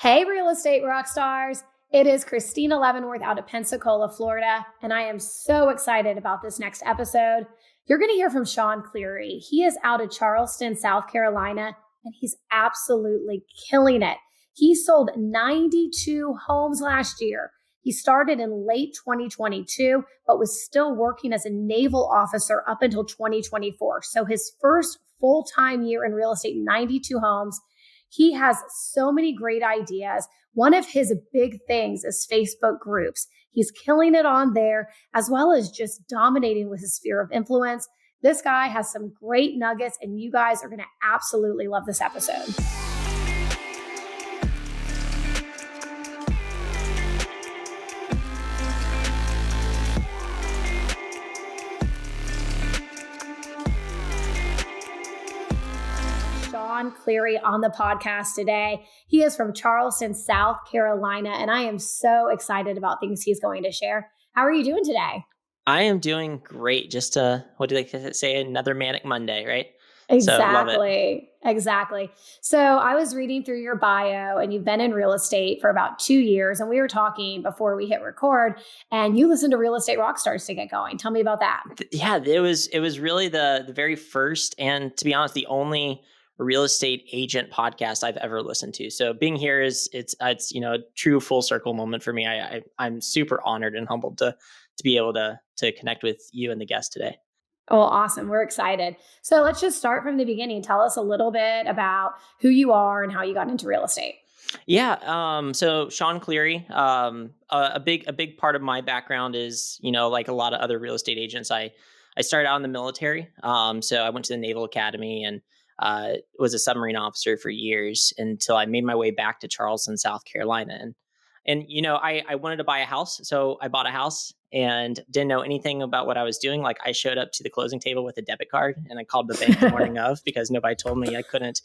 Hey, real estate rock stars. It is Christina Leavenworth out of Pensacola, Florida, and I am so excited about this next episode. You're going to hear from Shawn Cleary. He is out of Charleston, South Carolina, and he's absolutely killing it. He sold 92 homes last year. He started in late 2022, but was still working as a naval officer up until 2024. So his first full-time year in real estate, 92 homes. He has so many great ideas. One of his big things is Facebook groups. He's killing it on there, as well as just dominating with his sphere of influence. This guy has some great nuggets, and you guys are going to absolutely love this episode. Shawn Cleary on the podcast today. He is from Charleston, South Carolina, and I am so excited about things he's going to share. How are you doing today? I am doing great. Just what do they say? Another manic Monday, right? Exactly. Exactly. So I was reading through your bio, and you've been in real estate for about 2 years. And we were talking before we hit record, and you listened to Real Estate Rockstars to get going. Tell me about that. Yeah, it was really the very first, and to be honest, the only real estate agent podcast I've ever listened to. So being here it's a true full circle moment for me. I'm super honored and humbled to be able to connect with you and the guest today. Oh, awesome. We're excited. So let's just start from the beginning. Tell us a little bit about who you are and how you got into real estate. Yeah. So Shawn Cleary, a big part of my background is, like a lot of other real estate agents, I started out in the military. So I went to the Naval Academy and was a submarine officer for years until I made my way back to Charleston, South Carolina. And I wanted to buy a house. So I bought a house and didn't know anything about what I was doing. Like, I showed up to the closing table with a debit card and I called the bank the morning of, because nobody told me I couldn't.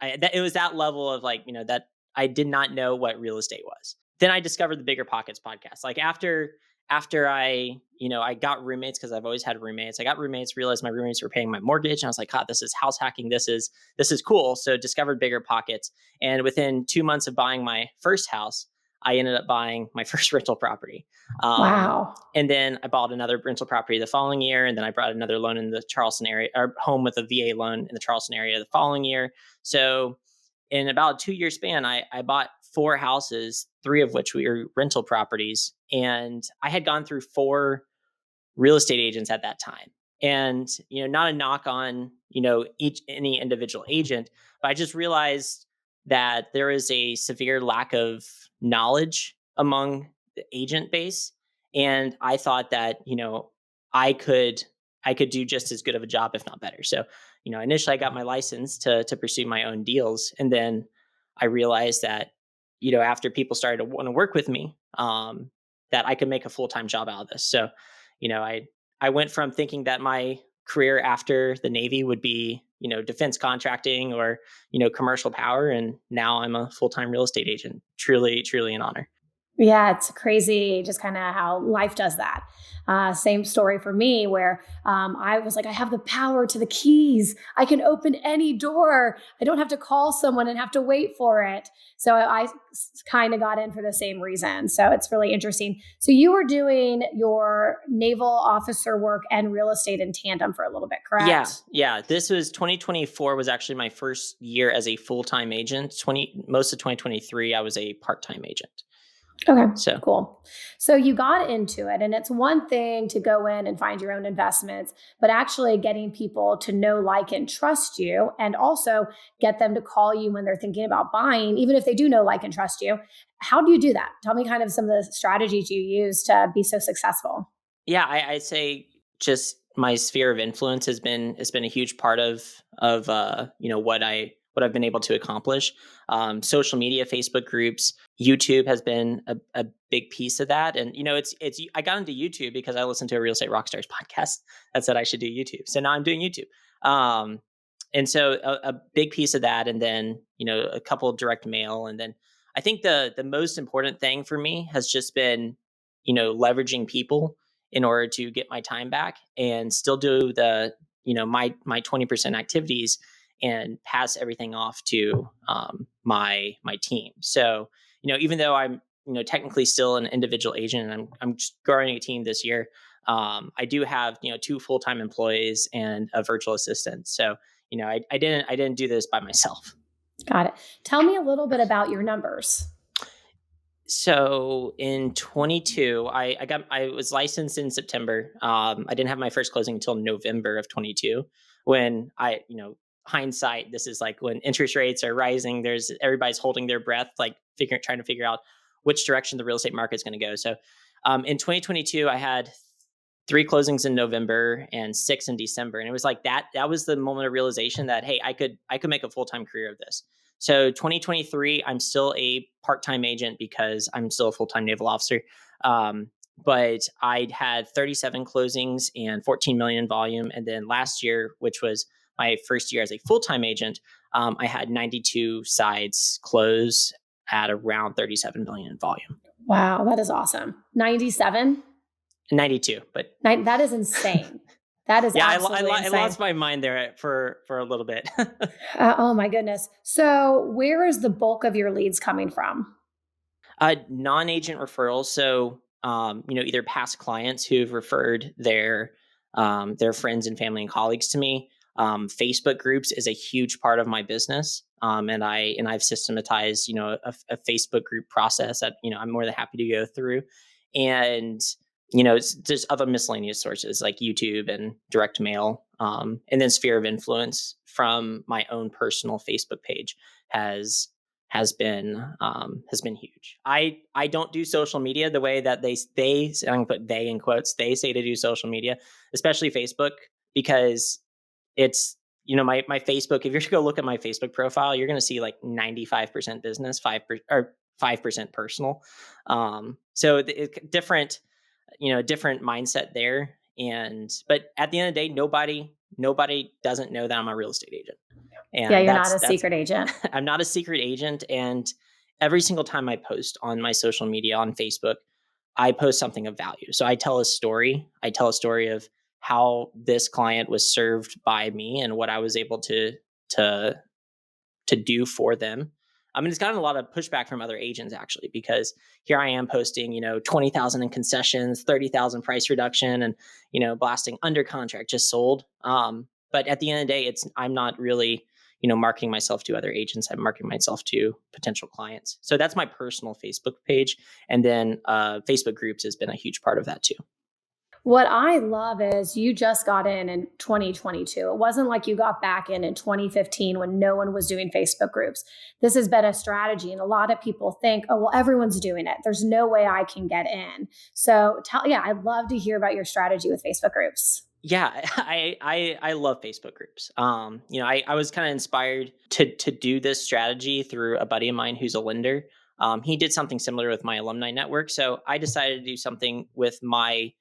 It was that level of that I did not know what real estate was. Then I discovered the Bigger Pockets podcast. Like after I got roommates, because I've always had roommates. I got roommates, realized my roommates were paying my mortgage. And I was like, God, this is house hacking. This is cool. So discovered Bigger Pockets. And within 2 months of buying my first house, I ended up buying my first rental property. Wow. And then I bought another rental property the following year. And then I brought another loan in the Charleston area, or home with a VA loan in the Charleston area the following year. So in about a 2-year span, I bought 4 houses, 3 of which were rental properties. And I had gone through 4 real estate agents at that time. And, not a knock on, any individual agent, but I just realized that there is a severe lack of knowledge among the agent base. And I thought that, I could do just as good of a job, if not better. So, initially I got my license to pursue my own deals. And then I realized that, after people started to want to work with me, that I could make a full-time job out of this. So, I went from thinking that my career after the Navy would be, defense contracting or, commercial power. And now I'm a full-time real estate agent. Truly, truly an honor. Yeah, it's crazy just kind of how life does that. Same story for me where I was like, I have the power to the keys. I can open any door. I don't have to call someone and have to wait for it. So I kind of got in for the same reason. So it's really interesting. So you were doing your naval officer work and real estate in tandem for a little bit, correct? Yeah. This was 2024 was actually my first year as a full-time agent. Most of 2023, I was a part-time agent. Okay, so cool. So you got into it, and it's one thing to go in and find your own investments, but actually getting people to know, like, and trust you, and also get them to call you when they're thinking about buying, even if they do know, like, and trust you. How do you do that? Tell me kind of some of the strategies you use to be so successful. Yeah, I'd say just my sphere of influence has been a huge part of what I've been able to accomplish. Social media, Facebook groups, YouTube has been a big piece of that. And, I got into YouTube because I listened to a Real Estate Rockstars podcast that said I should do YouTube. So now I'm doing YouTube. And so a big piece of that. And then, a couple of direct mail. And then I think the most important thing for me has just been, leveraging people in order to get my time back and still do the, my 20% activities and pass everything off to my team. So, even though I'm, technically still an individual agent and I'm just growing a team this year, I do have, 2 full-time employees and a virtual assistant. So, I didn't do this by myself. Got it. Tell me a little bit about your numbers. So in 22, I was licensed in September. I didn't have my first closing until November of 22. When hindsight, this is like when interest rates are rising. Everybody's holding their breath, like trying to figure out which direction the real estate market is going to go. So, in 2022, I had 3 closings in November and 6 in December, and it was like that. That was the moment of realization that, hey, I could make a full-time career of this. So 2023, I'm still a part-time agent because I'm still a full-time naval officer. But I had 37 closings and 14 million in volume. And then last year, which was my first year as a full-time agent, I had 92 sides close at around 37 million in volume. Wow, that is awesome. 97? 92, but That is insane. That is absolutely I insane. lost my mind there for a little bit. Oh my goodness. So where is the bulk of your leads coming from? Non-agent referrals. So, either past clients who've referred their friends and family and colleagues to me. Facebook groups is a huge part of my business. And I've systematized, a Facebook group process that, I'm more than happy to go through. And, there's other miscellaneous sources like YouTube and direct mail. And then sphere of influence from my own personal Facebook page has been huge. I don't do social media the way that they I can put they in quotes, they say to do social media, especially Facebook, because it's, my Facebook, if you're to go look at my Facebook profile, you're going to see like 95% business, 5% personal. So different, different mindset there. But at the end of the day, nobody doesn't know that I'm a real estate agent. And yeah, you're not a secret agent. I'm not a secret agent. And every single time I post on my social media on Facebook, I post something of value. So I tell a story. I tell a story of how this client was served by me and what I was able to do for them. I mean, it's gotten a lot of pushback from other agents actually, because here I am posting, 20,000 in concessions, 30,000 price reduction, and, blasting under contract just sold. But at the end of the day, I'm not really, marketing myself to other agents. I'm marketing myself to potential clients. So that's my personal Facebook page. And then Facebook groups has been a huge part of that too. What I love is you just got in 2022. It wasn't like you got back in 2015 when no one was doing Facebook groups. This has been a strategy. And a lot of people think, oh, well, everyone's doing it. There's no way I can get in. So I'd love to hear about your strategy with Facebook groups. Yeah, I love Facebook groups. I was kind of inspired to do this strategy through a buddy of mine who's a lender. He did something similar with my alumni network. So I decided to do something with my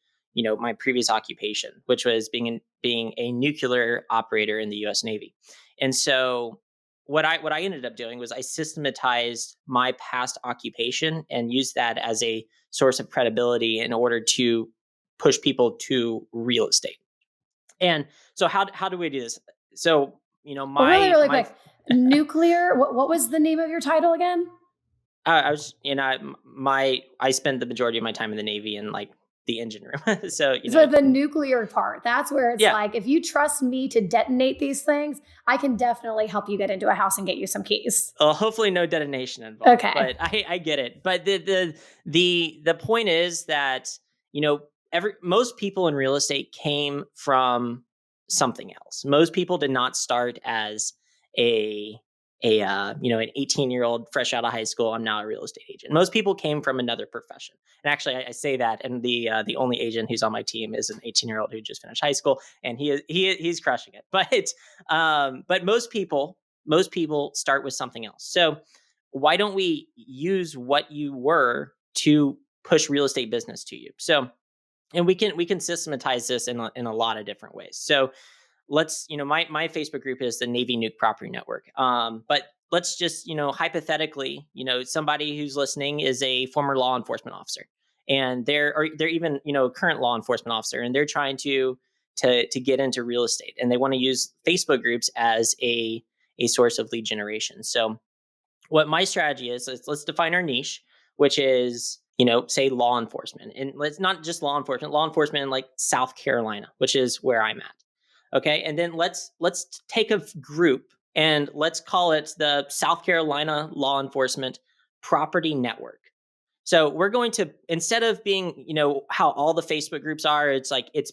previous occupation, which was being a nuclear operator in the U.S. Navy. And so what I ended up doing was I systematized my past occupation and used that as a source of credibility in order to push people to real estate. And so how do we do this? So, really quick, nuclear. What was the name of your title again? I was, I spent the majority of my time in the Navy and like the engine room. So the nuclear part, that's where it's like, if you trust me to detonate these things, I can definitely help you get into a house and get you some keys. Well, hopefully no detonation involved. Okay. But I get it. But the point is that, most people in real estate came from something else. Most people did not start as an 18-year-old fresh out of high school. I'm now a real estate agent. Most people came from another profession. And actually, I say that, and the only agent who's on my team is an 18-year-old who just finished high school, and he's crushing it. But most people start with something else. So why don't we use what you were to push real estate business to you? So, and we can systematize this in a lot of different ways. So let's, my Facebook group is the Navy Nuke Property Network. But let's just, hypothetically, somebody who's listening is a former law enforcement officer, and they're even, current law enforcement officer, and they're trying to get into real estate, and they want to use Facebook groups as a a source of lead generation. So what my strategy is let's define our niche, which is, say law enforcement. And let's not just law enforcement in like South Carolina, which is where I'm at. Okay. And then let's take a group and let's call it the South Carolina Law Enforcement Property Network. So we're going to, instead of being, how all the Facebook groups are, it's like it's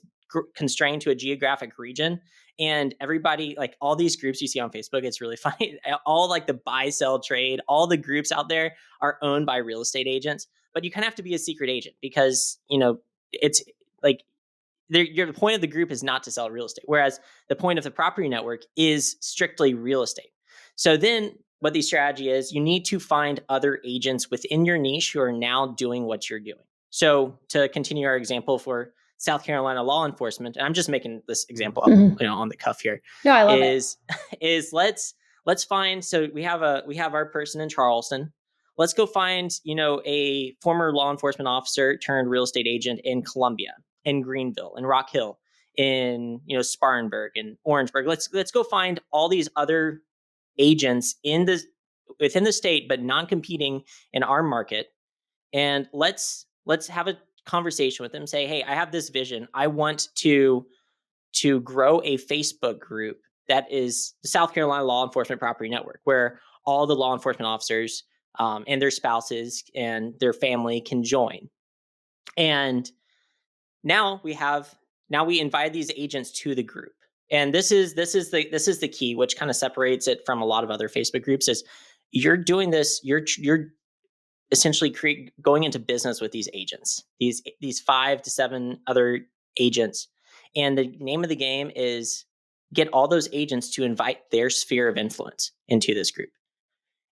constrained to a geographic region. And everybody, like all these groups you see on Facebook, it's really funny. All like the buy, sell, trade, all the groups out there are owned by real estate agents. But you kind of have to be a secret agent because, it's like the point of the group is not to sell real estate. Whereas the point of the property network is strictly real estate. So then what the strategy is, you need to find other agents within your niche who are now doing what you're doing. So to continue our example for South Carolina law enforcement, and I'm just making this example up, on the cuff here. No, I love is let's find, so we have our person in Charleston. Let's go find, a former law enforcement officer turned real estate agent in Columbia, in Greenville, in Rock Hill, in Spartanburg, and Orangeburg. Let's go find all these other agents within the state, but non-competing in our market, and let's have a conversation with them. Say, hey, I have this vision. I want to grow a Facebook group that is the South Carolina Law Enforcement Property Network, where all the law enforcement officers and their spouses and their family can join. And now we invite these agents to the group. And this is the key, which kind of separates it from a lot of other Facebook groups, is you're doing this, you're essentially going into business with these agents, these 5 to 7 other agents. And the name of the game is get all those agents to invite their sphere of influence into this group.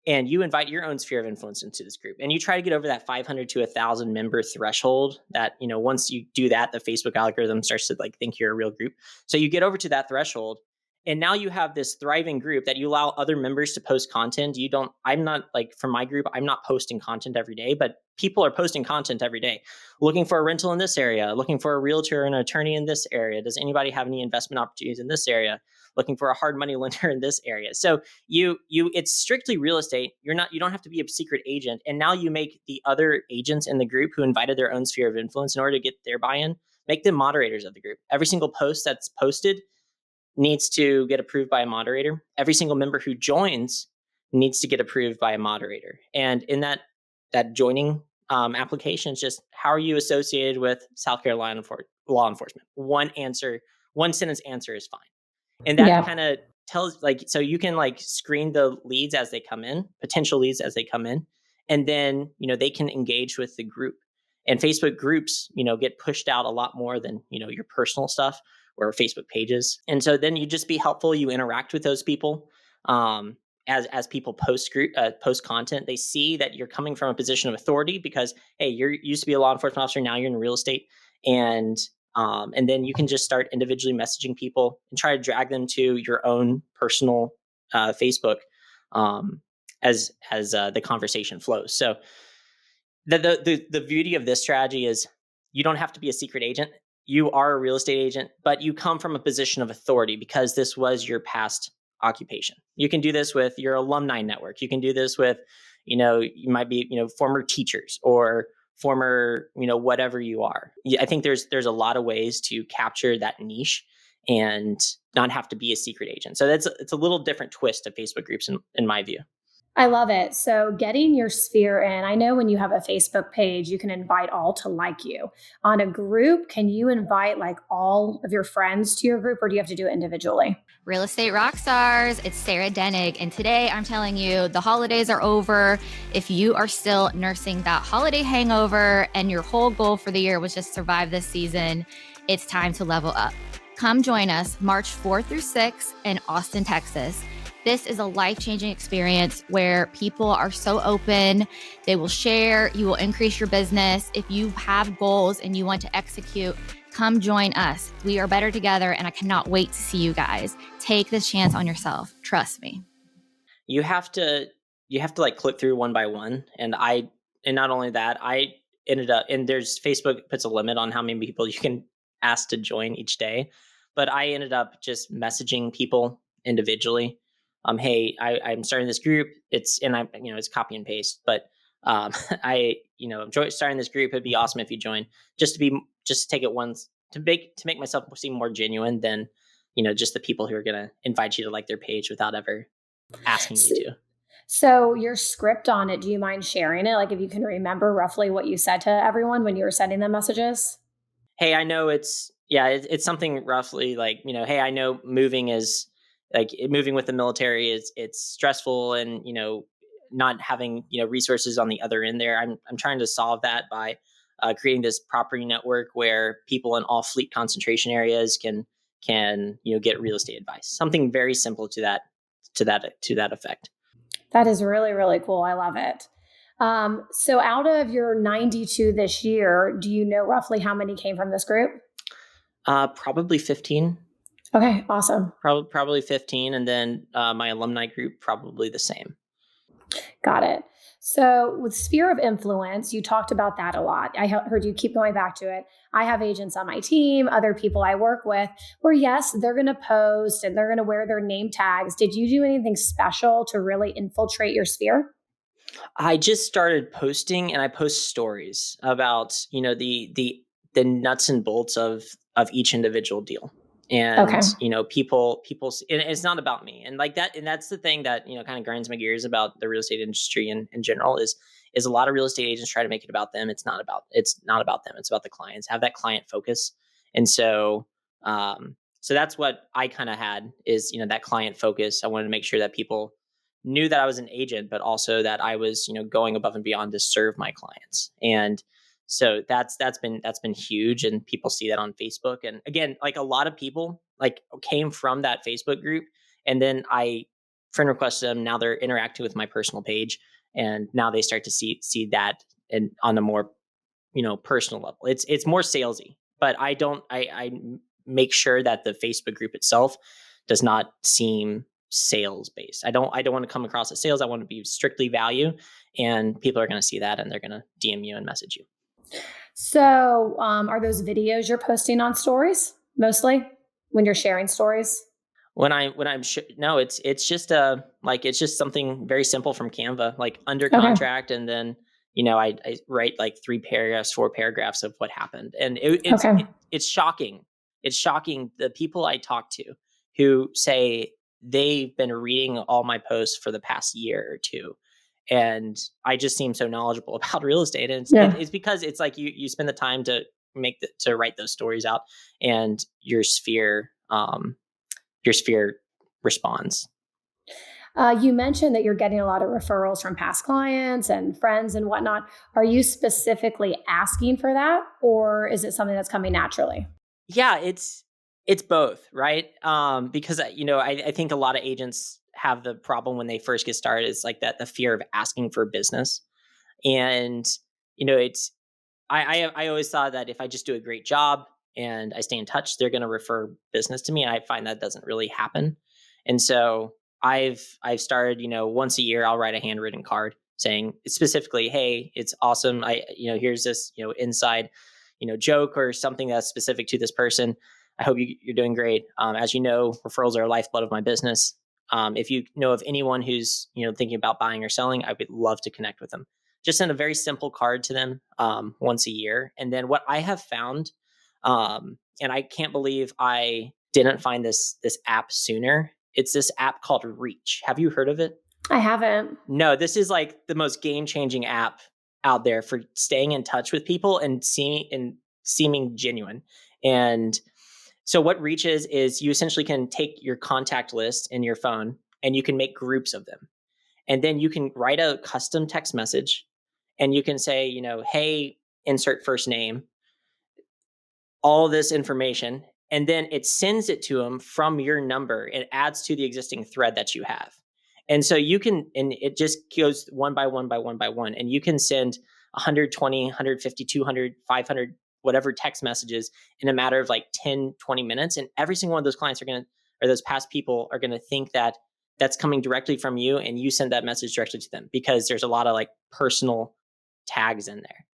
And you invite your own sphere of influence into this group, and you try to get over that 500 to 1,000 member threshold. That once you do that, the Facebook algorithm starts to like think you're a real group. So you get over to that threshold, and now you have this thriving group that you allow other members to post content. I'm not like, for my group, I'm not posting content every day, but people are posting content every day, looking for a rental in this area, looking for a realtor and an attorney in this area. Does anybody have any investment opportunities in this area? Looking for a hard money lender in this area. So it's strictly real estate. You don't have to be a secret agent. And now you make the other agents in the group who invited their own sphere of influence in order to get their buy-in, make them moderators of the group. Every single post that's posted needs to get approved by a moderator. Every single member who joins needs to get approved by a moderator. And in that joining application is just, how are you associated with South Carolina law enforcement? One sentence answer is fine. And that kind of tells, like, so you can like screen the leads as they come in, potential leads as they come in, and then, they can engage with the group. And Facebook groups, get pushed out a lot more than, your personal stuff or Facebook pages. And so then you just be helpful. You interact with those people. As people post content, they see that you're coming from a position of authority because, hey, you used to be a law enforcement officer, now you're in real estate. And then you can just start individually messaging people and try to drag them to your own personal Facebook as the conversation flows. So the beauty of this strategy is you don't have to be a secret agent. You are a real estate agent, but you come from a position of authority because this was your past occupation. You can do this with your alumni network. You can do this with, you might be, former teachers or former, whatever you are. I think there's a lot of ways to capture that niche and not have to be a secret agent. So it's a little different twist of Facebook groups in my view. I love it. So getting your sphere in, I know when you have a Facebook page, you can invite all to like you. On a group, can you invite like all of your friends to your group, or do you have to do it individually? Real Estate Rock Stars, it's Sarah Denig. And today I'm telling you, the holidays are over. If you are still nursing that holiday hangover and your whole goal for the year was just survive this season, it's time to level up. Come join us March 4th through 6th in Austin, Texas. This is a life-changing experience where people are so open. They will share. You will increase your business. If you have goals and you want to execute, come join us. We are better together, and I cannot wait to see you guys. Take this chance on yourself. Trust me. You have to like click through one by one. And not only that, I ended up, and Facebook puts a limit on how many people you can ask to join each day. But I ended up just messaging people individually. hey, I'm starting this group. It's copy and paste, but I'm starting this group. It'd be awesome if you join, just to take it once to make myself seem more genuine than, just the people who are going to invite you to like their page without ever asking you to. So your script on it, do you mind sharing it? Like if you can remember roughly what you said to everyone when you were sending them messages? Hey, I know it's something roughly like, hey, I know moving with the military it's stressful, and, not having, resources on the other end there. I'm trying to solve that by creating this property network where people in all fleet concentration areas can get real estate advice. Something very simple to that effect. That is really, really cool. I love it. So out of your 92 this year, do you know roughly how many came from this group? Probably 15. Okay, awesome. Probably 15, and then my alumni group probably the same. Got it. So with sphere of influence, you talked about that a lot. I heard you keep going back to it. I have agents on my team, other people I work with, where yes, they're going to post and they're going to wear their name tags. Did you do anything special to really infiltrate your sphere? I just started posting, and I post stories about, the nuts and bolts of each individual deal. And, Okay. people, and it's not about me. And like that, and that's the thing that, kind of grinds my gears about the real estate industry in general is a lot of real estate agents try to make it about them. It's not about them. It's about the clients. Have that client focus. And so that's what I kind of had is, that client focus. I wanted to make sure that people knew that I was an agent, but also that I was, going above and beyond to serve my clients. And so that's been huge, and people see that on Facebook. And again, like a lot of people like came from that Facebook group, and then I friend requested them. Now they're interacting with my personal page, and now they start to see that and on a more, personal level. It's more salesy, but I make sure that the Facebook group itself does not seem sales based. I don't want to come across as sales. I want to be strictly value, and people are going to see that, and they're going to DM you and message you. So are those videos you're posting on stories mostly when you're sharing stories? No, it's just it's just something very simple from Canva, like under Okay. contract, and then I write like 4 paragraphs of what happened, and Okay. it's shocking. It's shocking the people I talk to who say they've been reading all my posts for the past year or two, and I just seem so knowledgeable about real estate. And Yeah. it's because it's like you spend the time to to write those stories out, and your sphere responds. You mentioned that you're getting a lot of referrals from past clients and friends and whatnot. Are you specifically asking for that, or is it something that's coming naturally? Yeah, it's both, right? Because I think a lot of agents have the problem when they first get started is like that the fear of asking for business, and it's I always thought that if I just do a great job and I stay in touch, they're going to refer business to me. And I find that doesn't really happen. And so I've started, once a year, I'll write a handwritten card saying specifically, hey, it's awesome. Here's this, inside, joke or something that's specific to this person. I hope you're doing great. As you know, referrals are lifeblood of my business. If you know of anyone who's, thinking about buying or selling, I would love to connect with them. Just send a very simple card to them once a year. And then what I have found, and I can't believe I didn't find this app sooner. It's this app called Reach. Have you heard of it? I haven't. No, this is like the most game-changing app out there for staying in touch with people and seeming genuine. And so what Reach is you essentially can take your contact list in your phone and you can make groups of them. And then you can write a custom text message and you can say, hey, insert first name, all this information, and then it sends it to them from your number. It adds to the existing thread that you have. And so and it just goes one by one by one by one. And you can send 120, 150, 200, 500, whatever text messages in a matter of like 10, 20 minutes. And every single one of those clients or those past people are going to think that that's coming directly from you, and you send that message directly to them because there's a lot of like personal tags in there.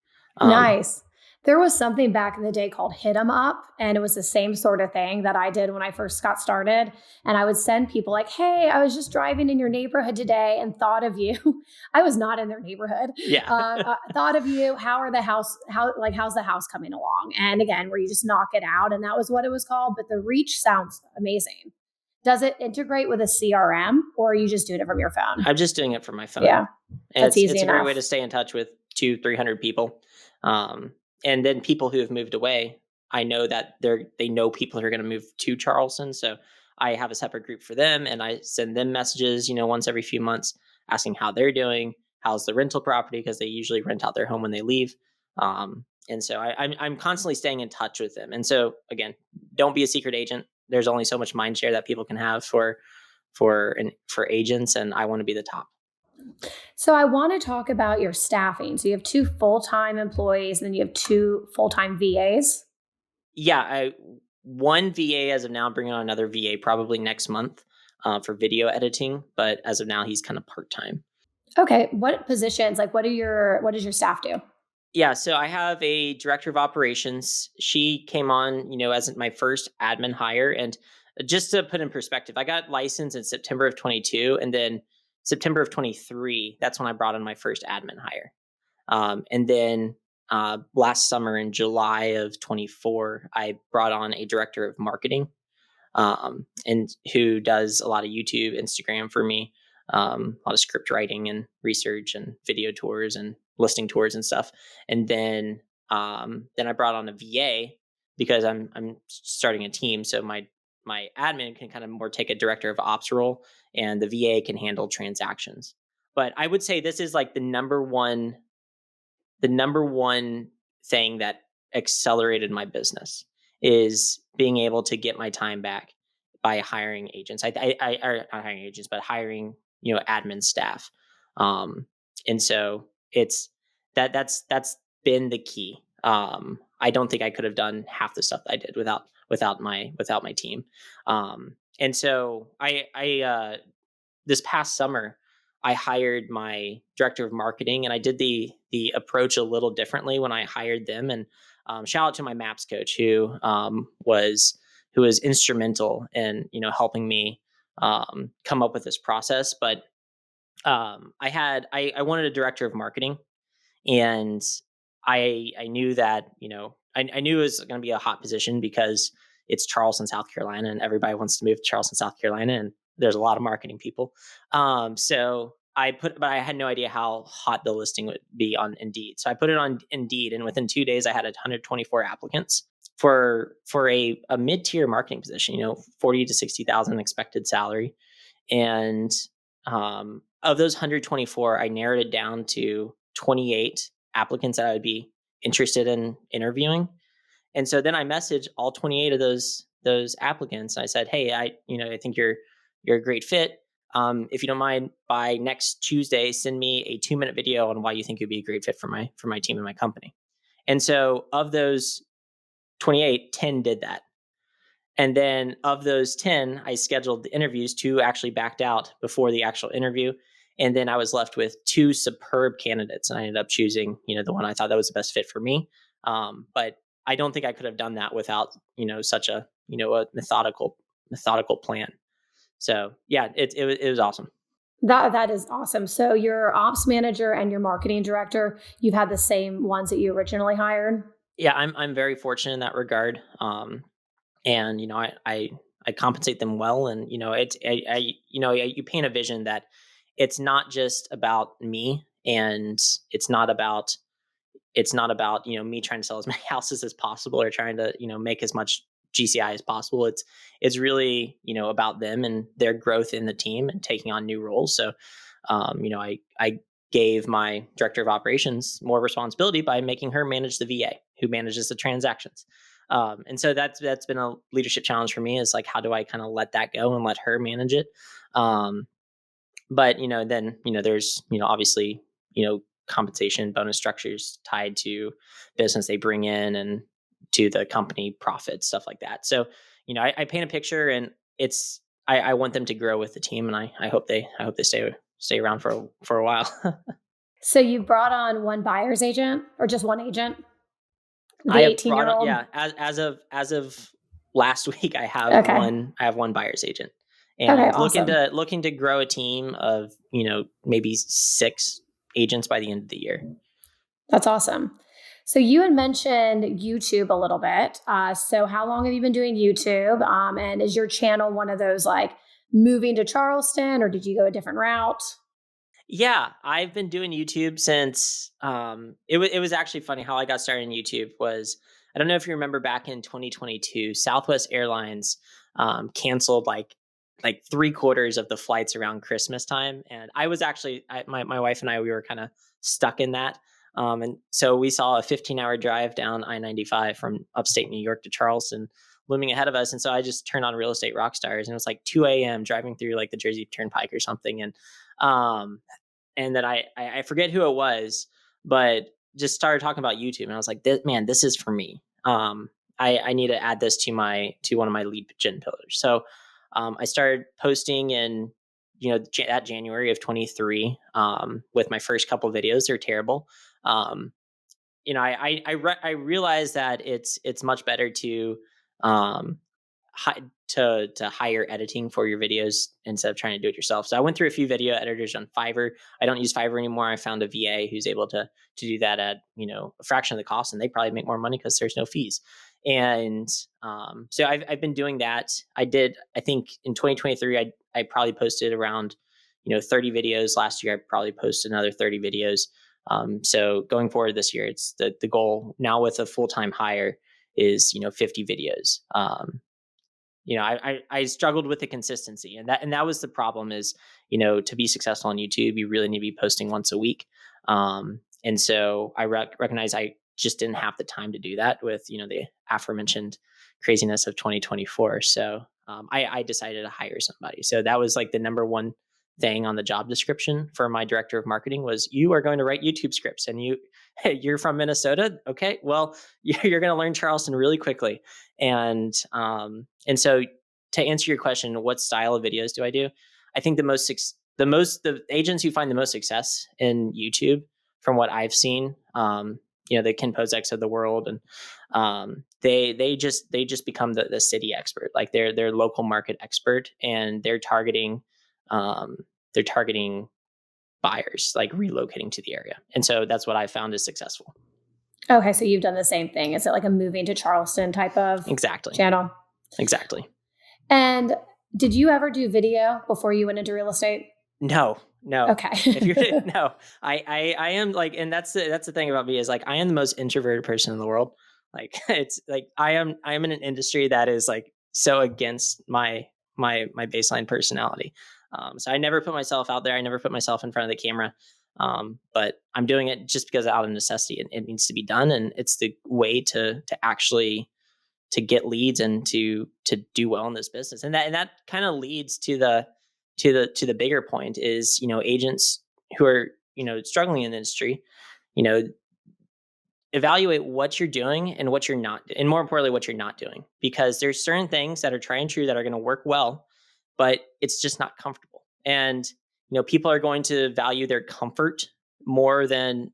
Nice. There was something back in the day called Hit 'em Up, and it was the same sort of thing that I did when I first got started. And I would send people like, "Hey, I was just driving in your neighborhood today and thought of you." I was not in their neighborhood. Yeah. Thought of you. How's the house coming along? And again, where you just knock it out, and that was what it was called. But the reach sounds amazing. Does it integrate with a CRM, or are you just doing it from your phone? I'm just doing it from my phone. Yeah, And that's easy it's a great enough. way to stay in touch with 200-300 people. And then people who have moved away, I know that they know people who are going to move to Charleston. So I have a separate group for them, and I send them messages, once every few months, asking how they're doing, how's the rental property, because they usually rent out their home when they leave. And so I'm constantly staying in touch with them. And so again, don't be a secret agent. There's only so much mind share that people can have for agents, and I want to be the top. So I want to talk about your staffing. So you have 2 full-time employees, and then you have 2 full-time VAs. Yeah, one VA as of now. I'm bringing on another VA probably next month for video editing, but as of now, he's kind of part time. Okay, what positions? Like, what does your staff do? Yeah, so I have a director of operations. She came on, as my first admin hire. And just to put in perspective, I got licensed in September of 22, and then September of 23, that's when I brought on my first admin hire. And then last summer in July of 24, I brought on a director of marketing, and who does a lot of YouTube, Instagram for me, a lot of script writing and research and video tours and listing tours and stuff. And then I brought on a VA because I'm starting a team, so my admin can kind of more take a director of ops role, and the VA can handle transactions. But I would say this is like the number one thing that accelerated my business is being able to get my time back by hiring agents. Or not hiring agents, but hiring, admin staff. And so that's been the key. I don't think I could have done half the stuff that I did without my team. And so I this past summer, I hired my director of marketing, and I did the approach a little differently when I hired them. And shout out to my Maps coach who was instrumental in helping me come up with this process. But I wanted a director of marketing, and I knew that I knew it was going to be a hot position because it's Charleston, South Carolina, and everybody wants to move to Charleston, South Carolina, and there's a lot of marketing people. So but I had no idea how hot the listing would be on Indeed. So I put it on Indeed, and within 2 days, I had 124 applicants for a mid tier marketing position. 40 to 60,000 expected salary, and of those 124, I narrowed it down to 28 applicants that I would be interested in interviewing. And so then I messaged all 28 of those applicants. And I said, "Hey, I think you're a great fit. If you don't mind, by next Tuesday, send me a 2-minute video on why you think you'd be a great fit for my team and my company." And so of those 28, 10 did that. And then of those 10, I scheduled the interviews. 2 actually backed out before the actual interview. And then I was left with 2 superb candidates. And I ended up choosing, the one I thought that was the best fit for me. But I don't think I could have done that without, such a methodical plan. So yeah, it was awesome. That is awesome. So your ops manager and your marketing director, you've had the same ones that you originally hired? Yeah, I'm very fortunate in that regard. And I compensate them well, and you paint a vision that it's not just about me, and it's not about me trying to sell as many houses as possible or trying to make as much GCI as possible. It's really about them and their growth in the team and taking on new roles. So I gave my director of operations more responsibility by making her manage the VA who manages the transactions. And so that's been a leadership challenge for me, is like, how do I kind of let that go and let her manage it? But then there's obviously compensation bonus structures tied to business they bring in and to the company profits, stuff like that. So I paint a picture, and I want them to grow with the team, and I hope they stay around for a while. So you brought on one buyer's agent or just one agent? The I have brought on, 18-year-old? yeah, as of last week, Okay. I have one buyer's agent, Okay, and awesome. looking to grow a team of, maybe 6 agents by the end of the year. That's awesome. So you had mentioned YouTube a little bit. So how long have you been doing YouTube? And is your channel one of those like moving to Charleston, or did you go a different route? Yeah, I've been doing YouTube since it was actually funny how I got started in YouTube was, I don't know if you remember, back in 2022, Southwest Airlines canceled like 3/4 of the flights around Christmas time, and I was actually, my wife and I, we were kind of stuck in that. And so we saw a 15-hour drive down I-95 from upstate New York to Charleston looming ahead of us, and so I just turned on Real Estate Rockstars, and it was like 2 a.m. driving through like the Jersey Turnpike or something, um, and then I forget who it was, but just started talking about YouTube, and I was like, Man, this is for me. I need to add this to one of my lead gen pillars. So I started posting in, that January of 23, with my first couple videos. They're terrible. Um, I realized that it's much better to um, to hire editing for your videos instead of trying to do it yourself. So I went through a few video editors on Fiverr. I don't use Fiverr anymore. I found a VA who's able to do that at, a fraction of the cost, and they probably make more money because there's no fees. And so I've been doing that. I think in 2023, I probably posted around 30 videos. Last year I probably posted another 30 videos. So going forward this year, it's the goal now with a full-time hire is 50 videos. I struggled with the consistency, and that was the problem is, to be successful on YouTube, you really need to be posting once a week. And so I recognize I just didn't have the time to do that with, the aforementioned craziness of 2024. So I decided to hire somebody. So that was like the number one thing on the job description for my director of marketing was, you are going to write YouTube scripts, and you're from Minnesota. Okay, well, you're going to learn Charleston really quickly. And so to answer your question, what style of videos do I do? I think the agents who find the most success in YouTube, from what I've seen, the Ken Pozeks of the world, and they just become the city expert, like they're local market expert, and they're targeting buyers, like relocating to the area, and so that's what I found is successful. Okay, so you've done the same thing. Is it like a moving to Charleston type of Exactly. channel? Exactly. And did you ever do video before you went into real estate? No, no. If you're Okay. no, I am like, and that's the thing about me is like I am the most introverted person in the world. Like it's like I am in an industry that is like so against my baseline personality. So I never put myself out there. I never put myself in front of the camera. But I'm doing it just because out of necessity. It needs to be done, and it's the way to actually to get leads and to do well in this business. And that kind of leads to the bigger point is, agents who are, struggling in the industry, you know, evaluate what you're doing and what you're not, and more importantly, what you're not doing, because there's certain things that are tried and true that are going to work well, but it's just not comfortable. And, people are going to value their comfort more than,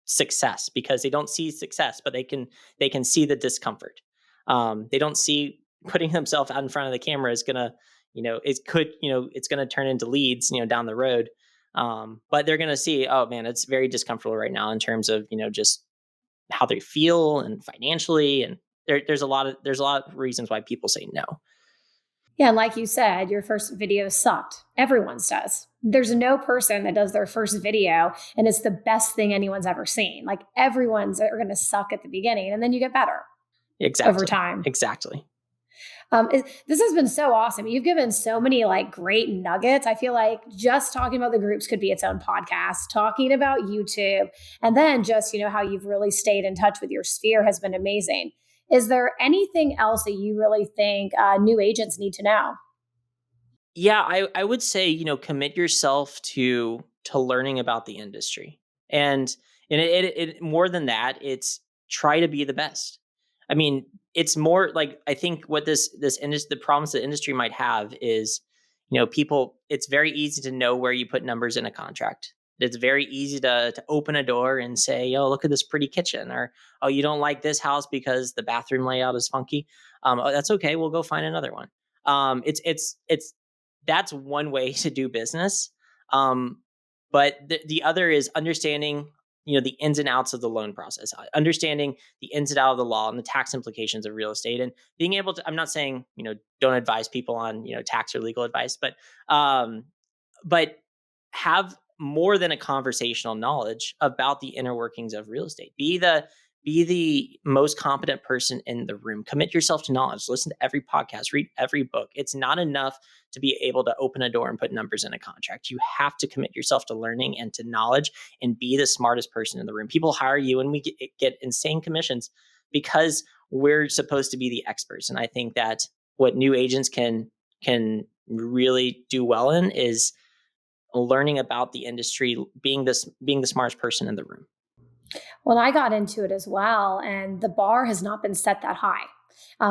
success, because they don't see success, but they can see the discomfort. They don't see putting themselves out in front of the camera is gonna, it's gonna turn into leads, down the road. But they're gonna see, oh man, it's very discomfortable right now in terms of, just how they feel and financially, and there's a lot of reasons why people say no. Yeah, and like you said, your first video sucked. Everyone's does. There's no person that does their first video and it's the best thing anyone's ever seen. Like everyone's are going to suck at the beginning, and then you get better over Exactly. time. Exactly. This has been so awesome. You've given so many like great nuggets. I feel like just talking about the groups could be its own podcast. Talking about YouTube, and then just how you've really stayed in touch with your sphere has been amazing. Is there anything else that you really think new agents need to know? Yeah, I would say, commit yourself to learning about the industry. And it more than that, it's try to be the best. I mean, it's more like, I think what this industry, the problems the industry might have is, people, it's very easy to know where you put numbers in a contract. It's very easy to open a door and say, "Oh, look at this pretty kitchen," or "Oh, you don't like this house because the bathroom layout is funky." Oh, that's okay. We'll go find another one. It's that's one way to do business. But the other is understanding, the ins and outs of the loan process, understanding the ins and out of the law and the tax implications of real estate, and being able to. I'm not saying don't advise people on tax or legal advice, um, but have more than a conversational knowledge about the inner workings of real estate. Be the most competent person in the room. Commit yourself to knowledge. Listen to every podcast, read every book. It's not enough to be able to open a door and put numbers in a contract. You have to commit yourself to learning and to knowledge and be the smartest person in the room. People hire you and we get insane commissions because we're supposed to be the experts. And I think that what new agents can really do well in is learning about the industry, being the smartest person in the room. Well, I got into it as well, and the bar has not been set that high.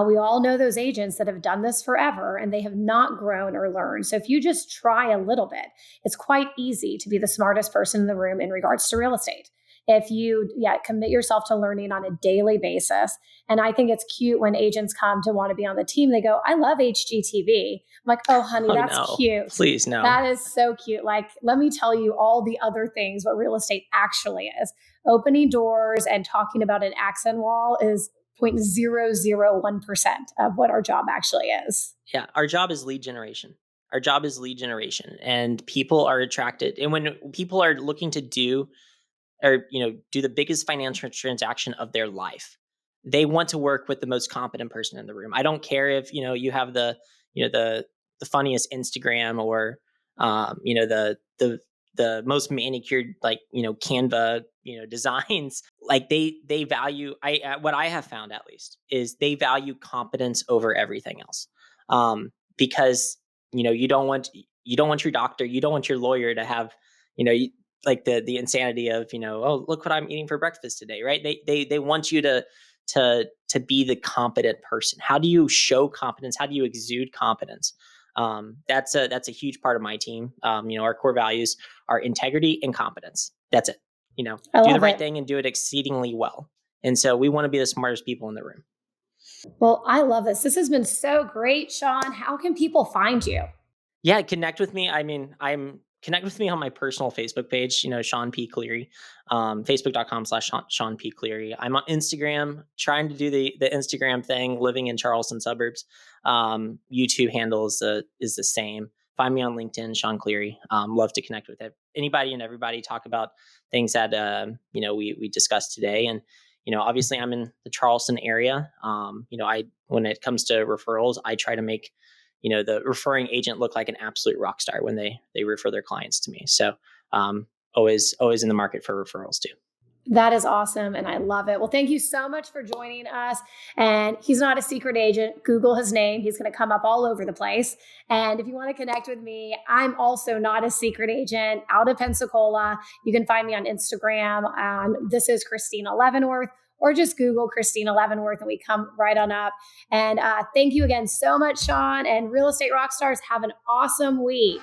We all know those agents that have done this forever and they have not grown or learned. So if you just try a little bit, it's quite easy to be the smartest person in the room in regards to real estate. If you commit yourself to learning on a daily basis. And I think it's cute when agents come to want to be on the team. They go, "I love HGTV." I'm like, "Oh, honey, Oh, that's no. cute. Please, no. That is so cute. Like, let me tell you all the other things what real estate actually is. Opening doors and talking about an accent wall is 0.001% of what our job actually is." Yeah, our job is lead generation. And people are attracted. And when people are looking to do the biggest financial transaction of their life, they want to work with the most competent person in the room. I don't care if you have the funniest Instagram or the most manicured Canva designs. Like they value, what I have found at least is they value competence over everything else. Because you don't want your doctor, you don't want your lawyer to have like the insanity of oh, look what I'm eating for breakfast today, right? They want you to be the competent person. How do you show competence? How do you exude competence? That's a huge part of my team. Our core values are integrity and competence. That's it. Do the right thing and do it exceedingly well. And so we want to be the smartest people in the room. Well, I love this. This has been so great, Shawn. How can people find you? Yeah, connect with me. I mean, connect with me on my personal Facebook page, Shawn P. Cleary, facebook.com/Shawn P. Cleary. I'm on Instagram, trying to do the Instagram thing, living in Charleston suburbs. YouTube handle is the same. Find me on LinkedIn, Shawn Cleary. Love to connect with anybody and everybody, talk about things that, we discussed today. And, obviously I'm in the Charleston area. When it comes to referrals, I try to make the referring agent look like an absolute rock star when they refer their clients to me. So always in the market for referrals too. That is awesome. And I love it. Well, thank you so much for joining us. And he's not a secret agent. Google his name. He's going to come up all over the place. And if you want to connect with me, I'm also not a secret agent, out of Pensacola. You can find me on Instagram. This is Christina Leavenworth, or just Google Christina Leavenworth and we come right on up. And thank you again so much, Shawn. And Real Estate Rockstars, have an awesome week.